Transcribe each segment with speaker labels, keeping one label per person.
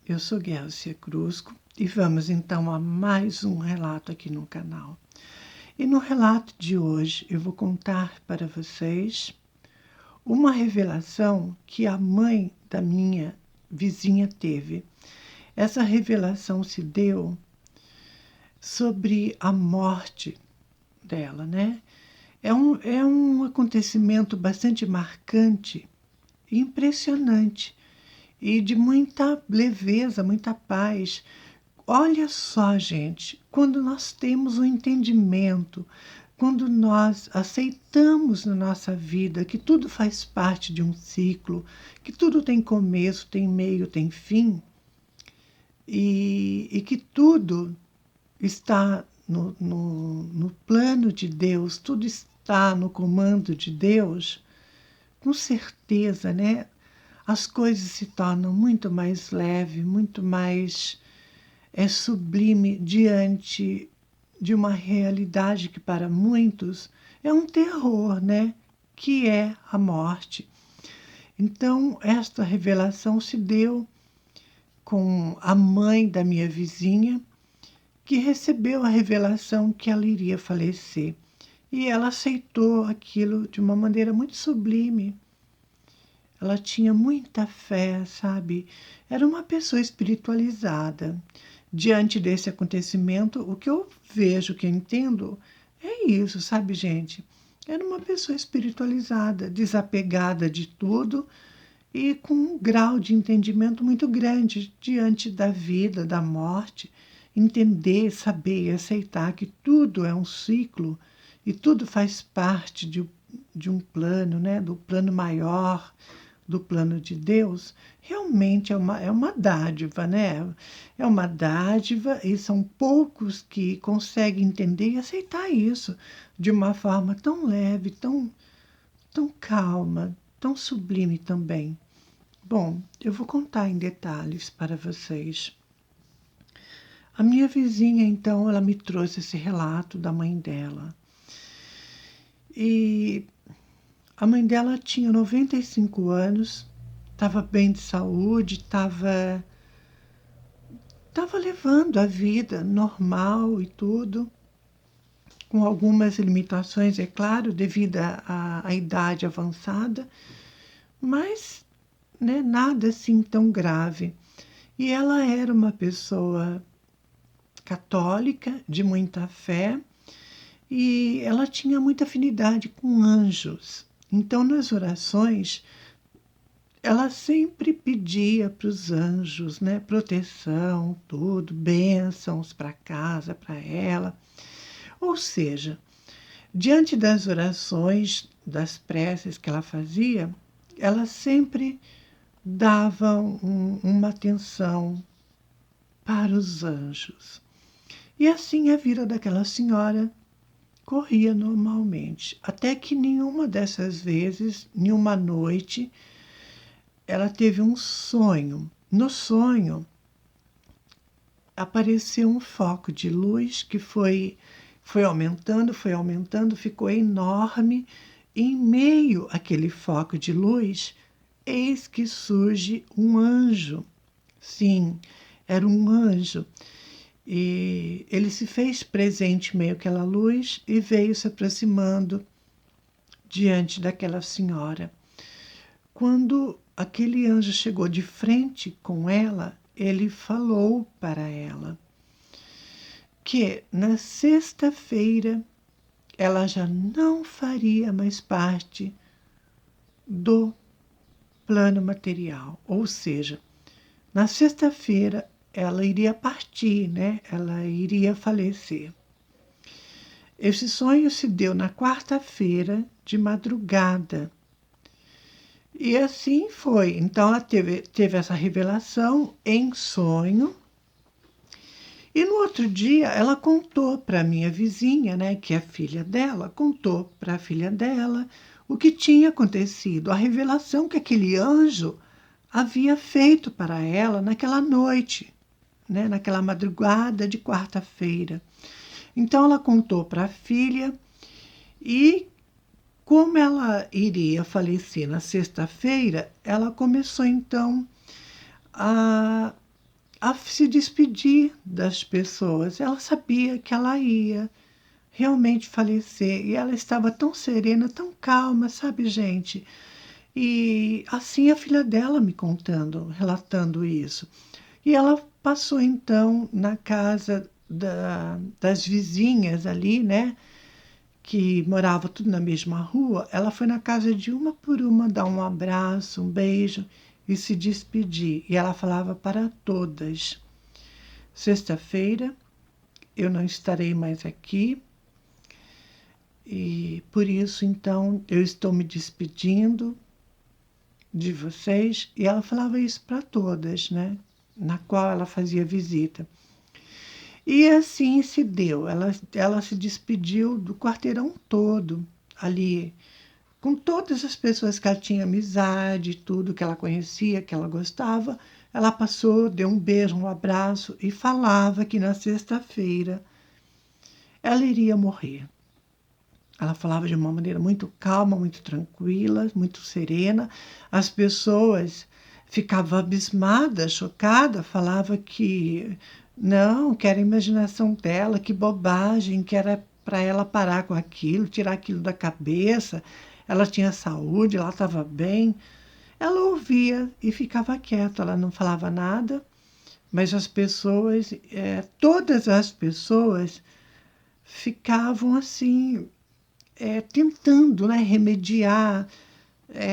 Speaker 1: eu sou Guelcia Crusco e vamos então a mais um relato aqui no canal. E no relato de hoje eu vou contar para vocês uma revelação que a mãe da minha vizinha teve. Essa revelação se deu sobre a morte dela, né? É um acontecimento bastante marcante, impressionante e de muita leveza, muita paz. Olha só, gente, quando nós temos o entendimento, quando nós aceitamos na nossa vida que tudo faz parte de um ciclo, que tudo tem começo, tem meio, tem fim, e que tudo está no plano de Deus, tudo está no comando de Deus, com certeza, né? As coisas se tornam muito mais leves, muito mais sublime diante de uma realidade que para muitos é um terror, né? Que é a morte. Então, esta revelação se deu com a mãe da minha vizinha, que recebeu a revelação que ela iria falecer. E ela aceitou aquilo de uma maneira muito sublime. Ela tinha muita fé, sabe? Era uma pessoa espiritualizada. Diante desse acontecimento, o que eu vejo, o que eu entendo, é isso, sabe, gente? Era uma pessoa espiritualizada, desapegada de tudo e com um grau de entendimento muito grande diante da vida, da morte. Entender, saber e aceitar que tudo é um ciclo e tudo faz parte de um plano, né? Do plano maior, do plano de Deus, realmente é uma dádiva, né? É uma dádiva e são poucos que conseguem entender e aceitar isso de uma forma tão leve, tão calma, tão sublime também. Bom, eu vou contar em detalhes para vocês. A minha vizinha, então, ela me trouxe esse relato da mãe dela. E a mãe dela tinha 95 anos, estava bem de saúde, estava levando a vida normal e tudo, com algumas limitações, é claro, devido à idade avançada, mas né, nada assim tão grave. E ela era uma pessoa católica, de muita fé, e ela tinha muita afinidade com anjos. Então, nas orações, ela sempre pedia para os anjos, né, proteção, tudo, bênçãos para casa, para ela. Ou seja, diante das orações, das preces que ela fazia, ela sempre dava uma atenção para os anjos. E assim a vida daquela senhora corria normalmente, até que nenhuma dessas vezes, nenhuma noite, ela teve um sonho. No sonho, apareceu um foco de luz que foi aumentando, ficou enorme. Em meio àquele foco de luz, eis que surge um anjo. Sim, era um anjo. E ele se fez presente em meio àquela luz e veio se aproximando diante daquela senhora. Quando aquele anjo chegou de frente com ela, ele falou para ela que na sexta-feira ela já não faria mais parte do plano material, ou seja, na sexta-feira ela iria partir, né? Ela iria falecer. Esse sonho se deu na quarta-feira de madrugada. E assim foi. Então ela teve essa revelação em sonho. E no outro dia ela contou para a minha vizinha, né, que é filha dela, contou para a filha dela o que tinha acontecido, a revelação que aquele anjo havia feito para ela naquela noite, né, naquela madrugada de quarta-feira. Então ela contou para a filha e como ela iria falecer na sexta-feira, ela começou então a a se despedir das pessoas. Ela sabia que ela ia realmente falecer e ela estava tão serena, tão calma, sabe, gente? E assim a filha dela me contando, relatando isso. E ela passou então na casa das vizinhas ali, né? Que morava tudo na mesma rua. Ela foi na casa de uma por uma dar um abraço, um beijo e se despedir. E ela falava para todas: sexta-feira eu não estarei mais aqui e por isso então eu estou me despedindo de vocês. E ela falava isso para todas, né? Na qual ela fazia visita. E assim se deu. Ela se despediu do quarteirão todo ali, com todas as pessoas que ela tinha amizade, tudo que ela conhecia, que ela gostava. Ela passou, deu um beijo, um abraço e falava que na sexta-feira ela iria morrer. Ela falava de uma maneira muito calma, muito tranquila, muito serena. As pessoas ficavam abismadas, chocadas, falava que não, que era a imaginação dela, que bobagem, que era para ela parar com aquilo, tirar aquilo da cabeça. Ela tinha saúde, ela estava bem. Ela ouvia e ficava quieta, ela não falava nada, mas as pessoas, todas as pessoas ficavam assim, tentando, né, remediar,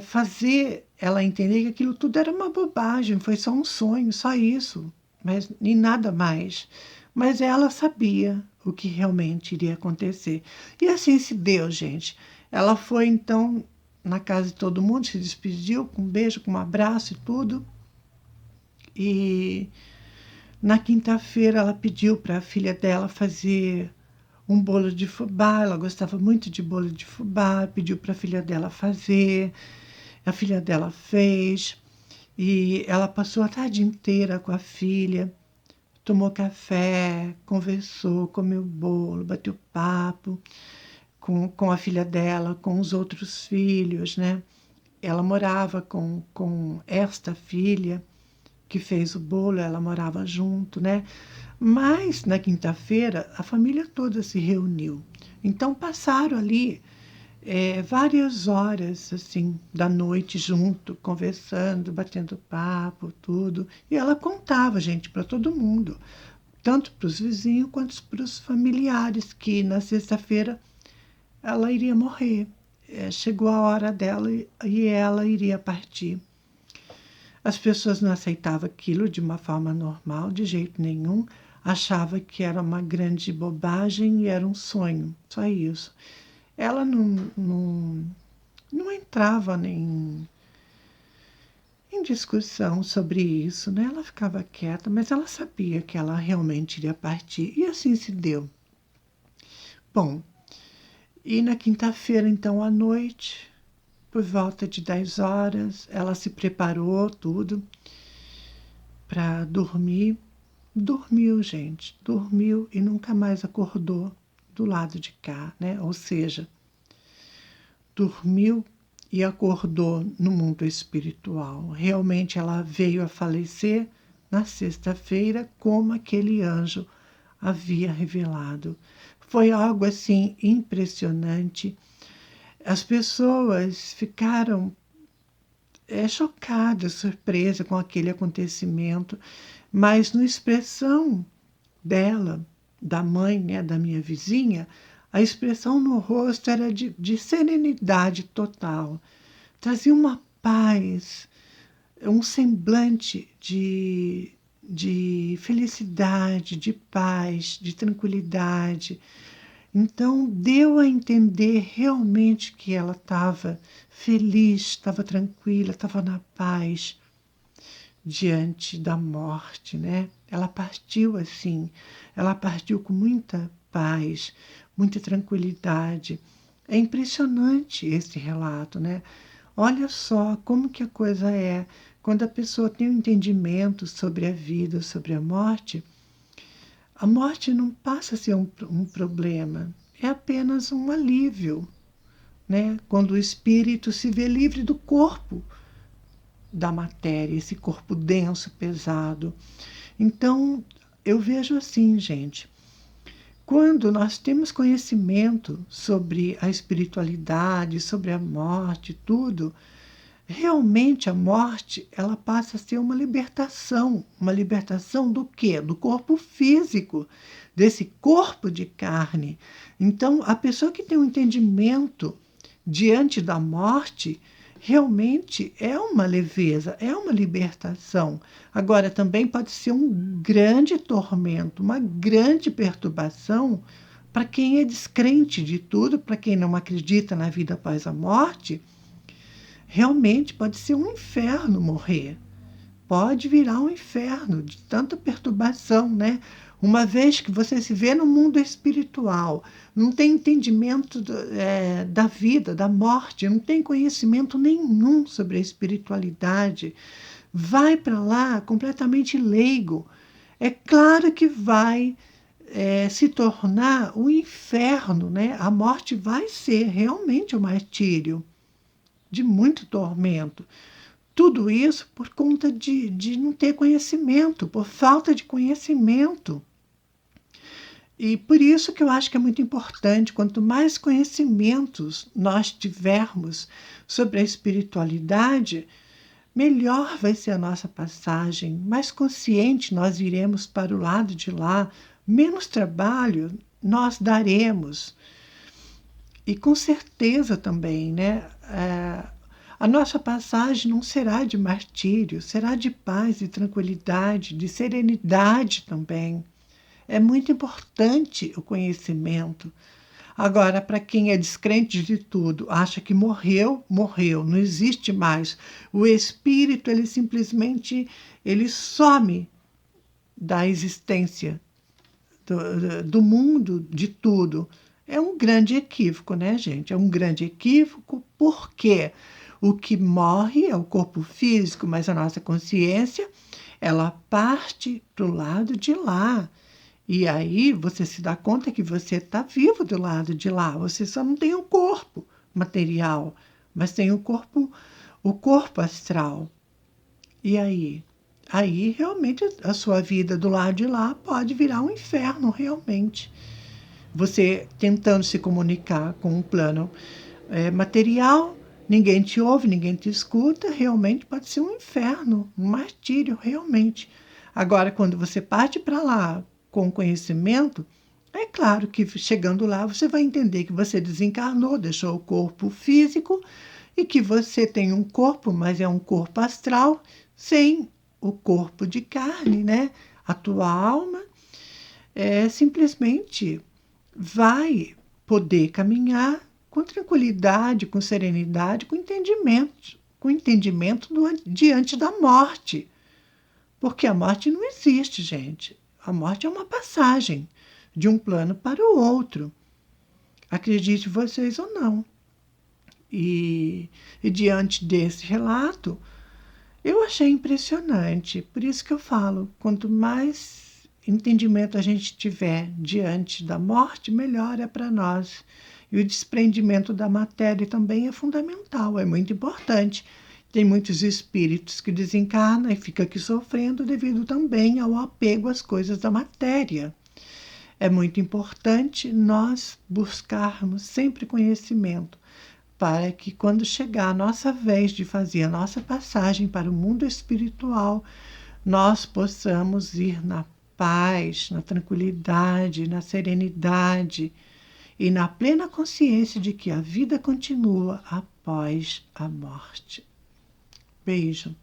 Speaker 1: fazer ela entender que aquilo tudo era uma bobagem, foi só um sonho, só isso, mas nem nada mais. Mas ela sabia o que realmente iria acontecer. E assim se deu, gente. Ela foi então na casa de todo mundo, se despediu com um beijo, com um abraço e tudo. E na quinta-feira ela pediu para a filha dela fazer um bolo de fubá. Ela gostava muito de bolo de fubá, pediu para a filha dela fazer. A filha dela fez e ela passou a tarde inteira com a filha, tomou café, conversou, comeu bolo, bateu papo com a filha dela, com os outros filhos, né? Ela morava com esta filha que fez o bolo, ela morava junto, né? Mas na quinta-feira a família toda se reuniu. Então passaram ali várias horas assim da noite junto, conversando, batendo papo, tudo. E ela contava, gente, para todo mundo, tanto para os vizinhos quanto para os familiares, que na sexta-feira ela iria morrer. Chegou a hora dela e ela iria partir. As pessoas não aceitavam aquilo de uma forma normal, de jeito nenhum. Achava que era uma grande bobagem e era um sonho, só isso. Ela não entrava em discussão sobre isso, né? Ela ficava quieta, mas ela sabia que ela realmente iria partir. E assim se deu. Bom, e na quinta-feira, então, à noite, por volta de 10 horas, ela se preparou tudo para dormir. Dormiu, gente, dormiu e nunca mais acordou do lado de cá, né? Ou seja, dormiu e acordou no mundo espiritual. Realmente ela veio a falecer na sexta-feira, como aquele anjo havia revelado. Foi algo assim impressionante. As pessoas ficaram chocadas, surpresas com aquele acontecimento, mas na expressão dela, da mãe, né, da minha vizinha, a expressão no rosto era de serenidade total. Trazia uma paz, um semblante de felicidade, de paz, de tranquilidade. Então, deu a entender realmente que ela estava feliz, estava tranquila, estava na paz diante da morte, né? Ela partiu assim, ela partiu com muita paz, muita tranquilidade. É impressionante esse relato, né? Olha só como que a coisa é. Quando a pessoa tem um entendimento sobre a vida, sobre a morte não passa a ser um problema, é apenas um alívio, né? Quando o espírito se vê livre do corpo, da matéria, esse corpo denso, pesado. Então, eu vejo assim, gente, quando nós temos conhecimento sobre a espiritualidade, sobre a morte, tudo, realmente a morte, ela passa a ser uma libertação do quê? Do corpo físico, desse corpo de carne. Então, a pessoa que tem um entendimento diante da morte, realmente é uma leveza, é uma libertação. Agora, também pode ser um grande tormento, uma grande perturbação para quem é descrente de tudo, para quem não acredita na vida após a morte. Realmente pode ser um inferno morrer. Pode virar um inferno de tanta perturbação, né? Uma vez que você se vê no mundo espiritual, não tem entendimento da vida, da morte, não tem conhecimento nenhum sobre a espiritualidade, vai para lá completamente leigo. É claro que vai se tornar um inferno, né? A morte vai ser realmente um martírio de muito tormento. Tudo isso por conta de não ter conhecimento, por falta de conhecimento. E por isso que eu acho que é muito importante, quanto mais conhecimentos nós tivermos sobre a espiritualidade, melhor vai ser a nossa passagem, mais consciente nós iremos para o lado de lá, menos trabalho nós daremos. E com certeza também, né? A nossa passagem não será de martírio, será de paz e tranquilidade, de serenidade também. É muito importante o conhecimento. Agora, para quem é descrente de tudo, acha que morreu, morreu, não existe mais. O espírito, ele simplesmente ele some da existência do mundo, de tudo. É um grande equívoco, né, gente? É um grande equívoco, porque o que morre é o corpo físico, mas a nossa consciência, ela parte para o lado de lá. E aí você se dá conta que você está vivo do lado de lá. Você só não tem o corpo material, mas tem o corpo astral. E aí? Aí realmente a sua vida do lado de lá pode virar um inferno, realmente. Você tentando se comunicar com um plano material, ninguém te ouve, ninguém te escuta, realmente pode ser um inferno, um martírio, realmente. Agora, quando você parte para lá com conhecimento, é claro que chegando lá você vai entender que você desencarnou, deixou o corpo físico e que você tem um corpo, mas é um corpo astral, sem o corpo de carne, né? A tua alma simplesmente vai poder caminhar com tranquilidade, com serenidade, com entendimento diante da morte. Porque a morte não existe, gente. A morte é uma passagem de um plano para o outro. Acredite vocês ou não. E diante desse relato, eu achei impressionante. Por isso que eu falo, quanto mais entendimento a gente tiver diante da morte, melhor é para nós. E o desprendimento da matéria também é fundamental, é muito importante. Tem muitos espíritos que desencarnam e ficam aqui sofrendo devido também ao apego às coisas da matéria. É muito importante nós buscarmos sempre conhecimento, para que quando chegar a nossa vez de fazer a nossa passagem para o mundo espiritual, nós possamos ir na paz, na tranquilidade, na serenidade e na plena consciência de que a vida continua após a morte. Beijo.